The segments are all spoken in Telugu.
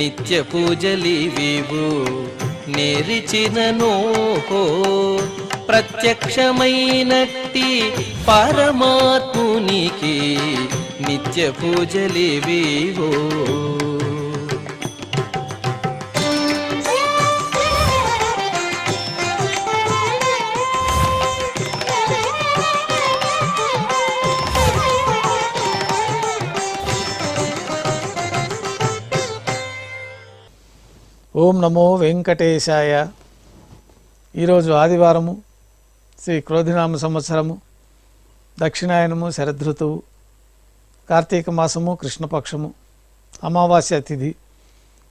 నిత్య పూజలివివు నేరిచిననోహో ప్రత్యక్షమైనట్టి పరమాత్మునికి నిత్య పూజలివివో. ఓం నమో వెంకటేశాయ. ఈరోజు ఆదివారము, శ్రీ క్రోధినామ సంవత్సరము, దక్షిణాయనము, శరదృతువు, కార్తీక మాసము, కృష్ణపక్షము, అమావాస్య తిథి,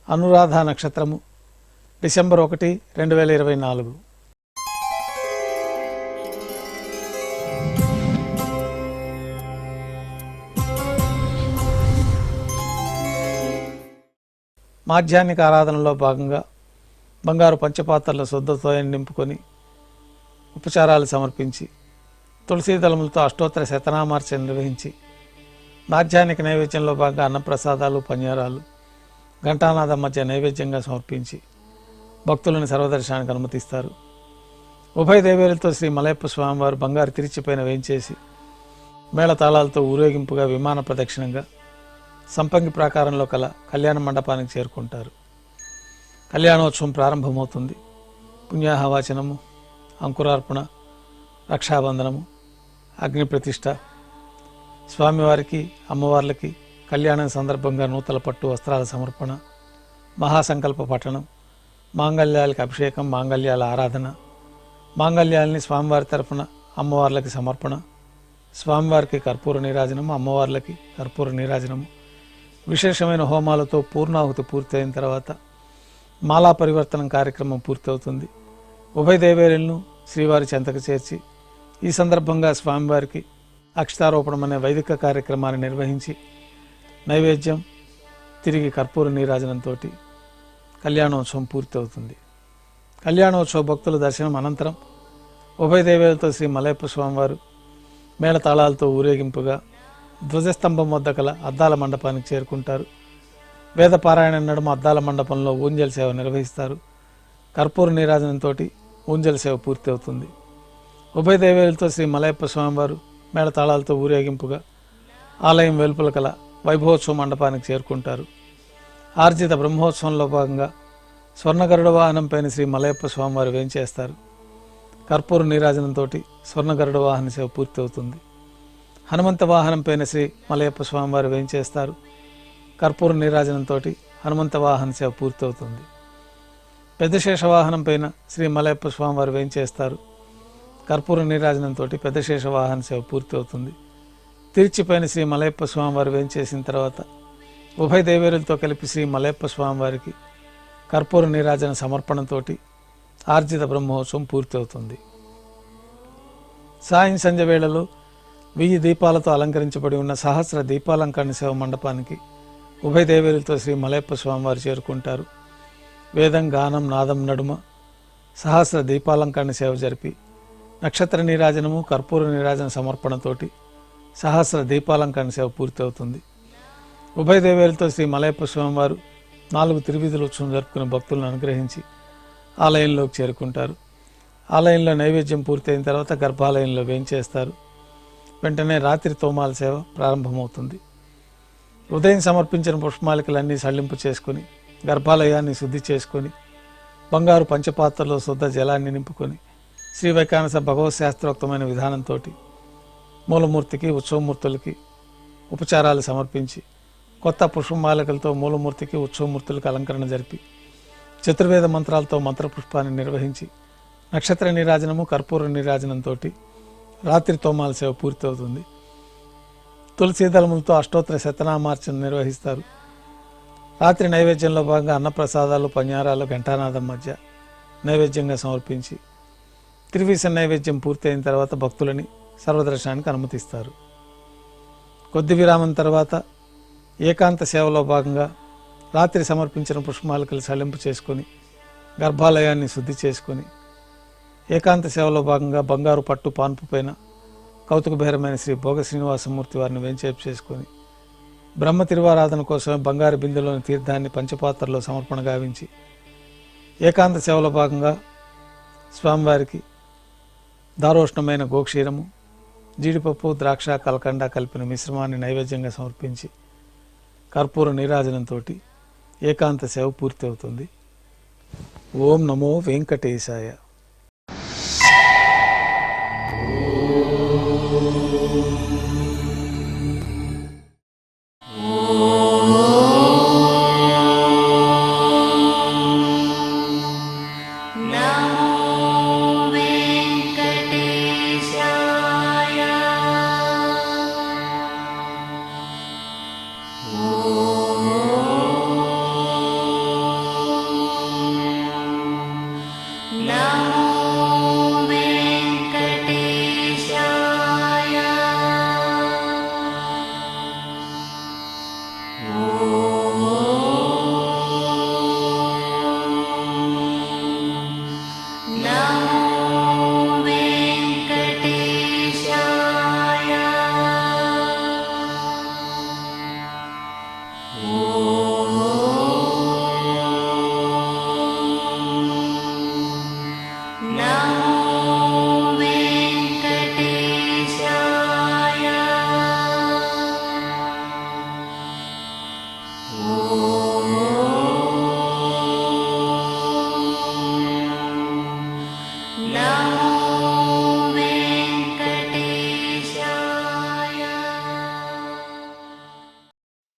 అనురాధ నక్షత్రము, డిసెంబర్ 1, 2024. మాధ్యాహ్నిక ఆరాధనలో భాగంగా బంగారు పంచపాత్రల శుద్ధతో నింపుకొని ఉపచారాలు సమర్పించి తులసీ దళములతో అష్టోత్తర శతనామార్చన నిర్వహించి మాధ్యాహ్నిక నైవేద్యంలో భాగంగా అన్నప్రసాదాలు, పన్యారాలు, ఘంటానాదం మధ్య నైవేద్యంగా సమర్పించి భక్తులను సర్వదర్శనానికి అనుమతిస్తారు. ఉభయ దేవేరులతో శ్రీ మలయప్ప స్వామివారు బంగారు తిరిచిపైన వేయించేసి మేళతాళాలతో ఊరేగింపుగా విమాన ప్రదక్షిణంగా సంపంగి ప్రాకారంలో కల కళ్యాణ మండపానికి చేరుకుంటారు. కళ్యాణోత్సవం ప్రారంభమవుతుంది. పుణ్యాహవాచనము, అంకురార్పణ, రక్షాబంధనము, అగ్ని ప్రతిష్ట, స్వామివారికి, అమ్మవార్లకి కళ్యాణం సందర్భంగా నూతన పట్టు వస్త్రాల సమర్పణ, మహాసంకల్ప పఠనం, మాంగళ్యాలకి అభిషేకం, మాంగళ్యాల ఆరాధన, మాంగళ్యాలని స్వామివారి తరఫున అమ్మవార్లకి సమర్పణ, స్వామివారికి కర్పూర నీరాజనము, అమ్మవార్లకి కర్పూర నీరాజనము, విశేషమైన హోమాలతో పూర్ణాహుతి పూర్తయిన తర్వాత మాలా పరివర్తనం కార్యక్రమం పూర్తవుతుంది. ఉభయ దేవేరులను శ్రీవారి చెంతకు చేర్చి ఈ సందర్భంగా స్వామివారికి అక్షతారోపణం అనే వైదిక కార్యక్రమాన్ని నిర్వహించి నైవేద్యం, తిరిగి కర్పూర నీరాజనంతో కళ్యాణోత్సవం పూర్తవుతుంది. కళ్యాణోత్సవ భక్తుల దర్శనం అనంతరం ఉభయ దేవేరులతో శ్రీ మలయప్ప స్వామివారు మేళతాళాలతో ఊరేగింపుగా ధ్వజస్తంభం వద్ద కల అద్దాల మండపానికి చేరుకుంటారు. వేద పారాయణ నడుమ అద్దాల మండపంలో ఊంజల్ సేవ నిర్వహిస్తారు. కర్పూర నీరాజనంతో ఊంజల్ సేవ పూర్తి అవుతుంది. ఉభయ దేవేరులతో శ్రీ మలయప్ప స్వామివారు మేళతాళాలతో ఊరేగింపుగా ఆలయం వెలుపల కల వైభవోత్సవ మండపానికి చేరుకుంటారు. ఆర్జిత బ్రహ్మోత్సవంలో భాగంగా స్వర్ణగరుడ వాహనంపైన శ్రీ మలయప్ప స్వామివారు వేంచేస్తారు. కర్పూర నీరాజనంతో స్వర్ణగరుడ వాహన సేవ పూర్తి అవుతుంది. హనుమంత వాహనం పైన శ్రీ మలయప్ప స్వామివారు వేంచేస్తారు. కర్పూర నీరాజనంతో హనుమంత వాహన సేవ పూర్తవుతుంది. పెద్ద శేషవాహనం పైన శ్రీ మలయప్ప స్వామివారు వేంచేస్తారు. కర్పూర నీరాజనంతో పెద్ద శేషవాహన సేవ పూర్తి అవుతుంది. తిరుచిపైన శ్రీ మలయప్ప స్వామివారు వేంచేసిన తర్వాత ఉభయ దేవేరులతో కలిపి శ్రీ మలయప్ప స్వామివారికి కర్పూర నీరాజన సమర్పణంతో ఆర్జిత బ్రహ్మోత్సవం పూర్తి అవుతుంది. సాయం సంధ్య వేళలో 1000 దీపాలతో అలంకరించబడి ఉన్న సహస్ర దీపాలంకరణ సేవ మండపానికి ఉభయ దేవేరులతో శ్రీ మలయప్ప స్వామివారు చేరుకుంటారు. వేదం, గానం, నాదం నడుమ సహస్ర దీపాలంకరణ సేవ జరిపి నక్షత్ర నీరాజనము, కర్పూర నీరాజన సమర్పణతోటి సహస్ర దీపాలంకరణ సేవ పూర్తి అవుతుంది. ఉభయ దేవేరులతో శ్రీ మలయప్ప స్వామివారు 4 తిరువీధుల ఉత్సవం జరుపుకునే భక్తులను అనుగ్రహించి ఆలయంలోకి చేరుకుంటారు. ఆలయంలో నైవేద్యం పూర్తయిన తర్వాత గర్భాలయంలో వేంచేస్తారు. వెంటనే రాత్రి తోమాల సేవ ప్రారంభమవుతుంది. ఉదయం సమర్పించిన పుష్పమాలికలన్నీ సళ్లింపు చేసుకొని గర్భాలయాన్ని శుద్ధి చేసుకొని బంగారు పంచపాత్రలో శుద్ధ జలాన్ని నింపుకొని శ్రీ వైకానస భగవత్ శాస్త్రోక్తమైన విధానంతో మూలమూర్తికి, ఉత్సవమూర్తులకి ఉపచారాలు సమర్పించి కొత్త పుష్పమాలికలతో మూలమూర్తికి, ఉత్సవమూర్తులకు అలంకరణ జరిపి చతుర్వేద మంత్రాలతో మంత్రపుష్పాన్ని నిర్వహించి నక్షత్ర నీరాజనము, కర్పూర నీరాజనంతో రాత్రి తోమాల సేవ పూర్తవుతుంది. తులసీదళములతో అష్టోత్తర శతనామార్చన నిర్వహిస్తారు. రాత్రి నైవేద్యంలో భాగంగా అన్నప్రసాదాలు, పన్యారాలు ఘంటానాదం మధ్య నైవేద్యంగా సమర్పించి త్రివీస నైవేద్యం పూర్తయిన తర్వాత భక్తులని సర్వదర్శనానికి అనుమతిస్తారు. కొద్ది విరామం తర్వాత ఏకాంత సేవలో భాగంగా రాత్రి సమర్పించిన పుష్పమాలికలు సళ్లింపు చేసుకొని గర్భాలయాన్ని శుద్ధి చేసుకొని ఏకాంత సేవలో భాగంగా బంగారు పట్టు పాన్పు పైన కౌతుకభేరమైన శ్రీ భోగ శ్రీనివాసమూర్తి వారిని వేంచేపు చేసుకొని బ్రహ్మ తిరువారాధన కోసం బంగారు బిందెలోని తీర్థాన్ని పంచపాత్రలో సమర్పణ గావించి ఏకాంత సేవలో భాగంగా స్వామివారికి దారోష్ణమైన గోక్షీరము, జీడిపప్పు, ద్రాక్ష, కలకండ కలిపిన మిశ్రమాన్ని నైవేద్యంగా సమర్పించి కర్పూర నీరాజనంతో ఏకాంత సేవ పూర్తి అవుతుంది. ఓం నమో వెంకటేశాయ.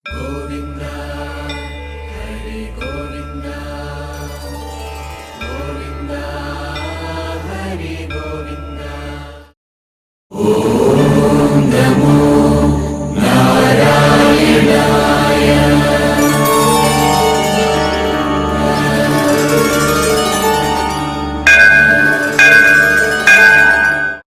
గోవింద